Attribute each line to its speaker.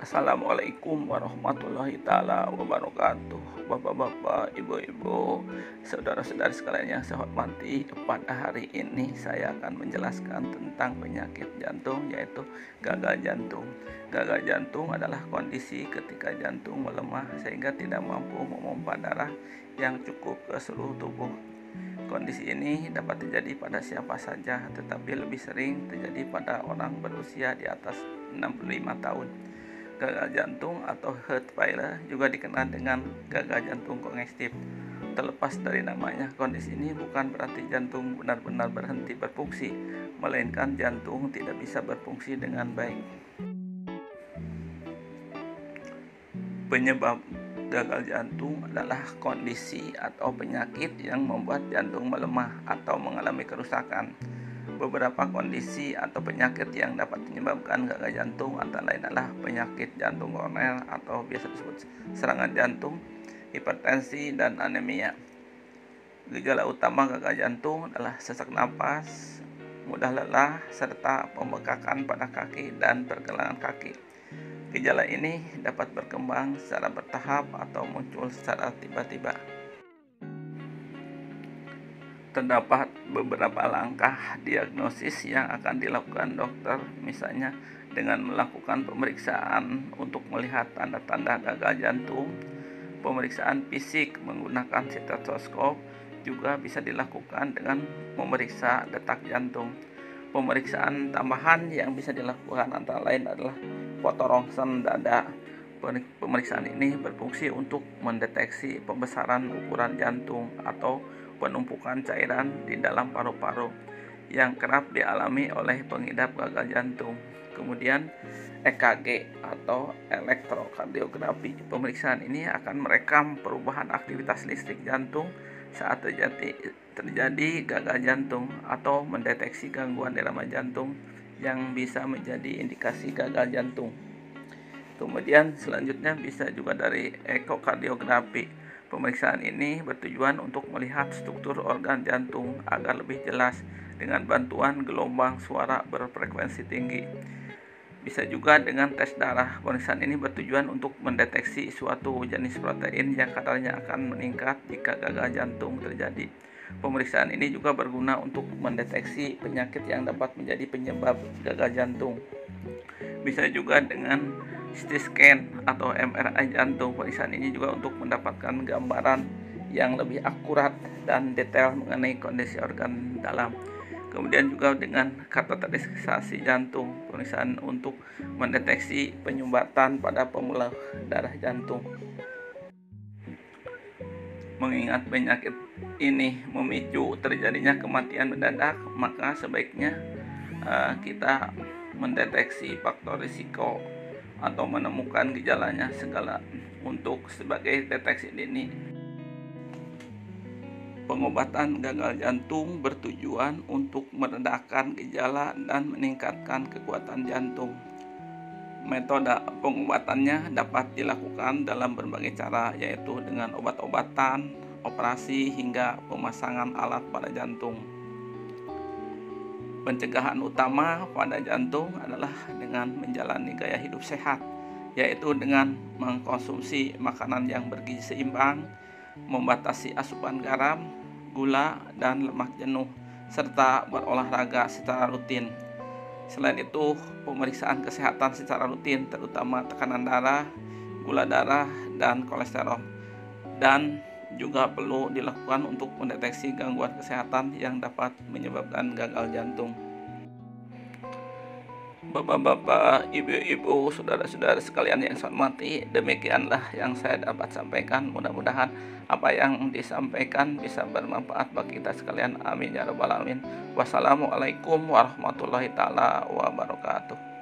Speaker 1: Assalamualaikum warahmatullahi taala wabarakatuh. Bapak-bapak, ibu-ibu, saudara-saudari sekalian yang saya hormati, pada hari ini saya akan menjelaskan tentang penyakit jantung, yaitu gagal jantung. Gagal jantung adalah kondisi ketika jantung melemah sehingga tidak mampu memompa darah yang cukup ke seluruh tubuh. Kondisi ini dapat terjadi pada siapa saja, tetapi lebih sering terjadi pada orang berusia di atas 65 tahun. Gagal jantung atau heart failure juga dikenal dengan gagal jantung kongestif. Terlepas dari namanya, kondisi ini bukan berarti jantung benar-benar berhenti berfungsi, melainkan jantung tidak bisa berfungsi dengan baik. Penyebab gagal jantung adalah kondisi atau penyakit yang membuat jantung melemah atau mengalami kerusakan. Beberapa kondisi atau penyakit yang dapat menyebabkan gagal jantung antara lain adalah penyakit jantung koroner atau biasa disebut serangan jantung, hipertensi, dan anemia. Gejala utama gagal jantung adalah sesak napas, mudah lelah, serta pembengkakan pada kaki dan pergelangan kaki. Gejala ini dapat berkembang secara bertahap atau muncul secara tiba-tiba. Terdapat beberapa langkah diagnosis yang akan dilakukan dokter, misalnya dengan melakukan pemeriksaan untuk melihat tanda-tanda gagal jantung. Pemeriksaan fisik menggunakan stetoskop juga bisa dilakukan dengan memeriksa detak jantung. Pemeriksaan tambahan yang bisa dilakukan antara lain adalah foto rongsen dada. Pemeriksaan ini berfungsi untuk mendeteksi pembesaran ukuran jantung atau penumpukan cairan di dalam paru-paru yang kerap dialami oleh pengidap gagal jantung. Kemudian EKG atau elektrokardiografi. Pemeriksaan ini akan merekam perubahan aktivitas listrik jantung saat terjadi gagal jantung atau mendeteksi gangguan irama jantung yang bisa menjadi indikasi gagal jantung. Kemudian selanjutnya bisa juga dari ekokardiografi. Pemeriksaan ini bertujuan untuk melihat struktur organ jantung agar lebih jelas dengan bantuan gelombang suara berfrekuensi tinggi. Bisa juga dengan tes darah. Pemeriksaan ini bertujuan untuk mendeteksi suatu jenis protein yang kadarnya akan meningkat jika gagal jantung terjadi. Pemeriksaan ini juga berguna untuk mendeteksi penyakit yang dapat menjadi penyebab gagal jantung. Bisa juga dengan CT scan atau MRI jantung. Pemeriksaan ini juga untuk mendapatkan gambaran yang lebih akurat dan detail mengenai kondisi organ dalam. Kemudian juga dengan kateterisasi jantung, pemeriksaan untuk mendeteksi penyumbatan pada pembuluh darah jantung. Mengingat penyakit ini memicu terjadinya kematian mendadak, maka sebaiknya kita mendeteksi faktor risiko atau menemukan gejalanya segala untuk sebagai deteksi dini. Pengobatan gagal jantung bertujuan untuk meredakan gejala dan meningkatkan kekuatan jantung. Metode pengobatannya dapat dilakukan dalam berbagai cara, yaitu dengan obat-obatan, operasi, hingga pemasangan alat pada jantung. Pencegahan utama pada jantung adalah dengan menjalani gaya hidup sehat, yaitu dengan mengkonsumsi makanan yang bergizi seimbang, membatasi asupan garam, gula, dan lemak jenuh, serta berolahraga secara rutin. Selain itu, pemeriksaan kesehatan secara rutin, terutama tekanan darah, gula darah, dan kolesterol, dan juga perlu dilakukan untuk mendeteksi gangguan kesehatan yang dapat menyebabkan gagal jantung. Bapak-bapak, ibu-ibu, saudara-saudara sekalian yang saya hormati, demikianlah yang saya dapat sampaikan. Mudah-mudahan apa yang disampaikan bisa bermanfaat bagi kita sekalian. Amin ya rabbal alamin. Wassalamualaikum warahmatullahi taala wabarakatuh.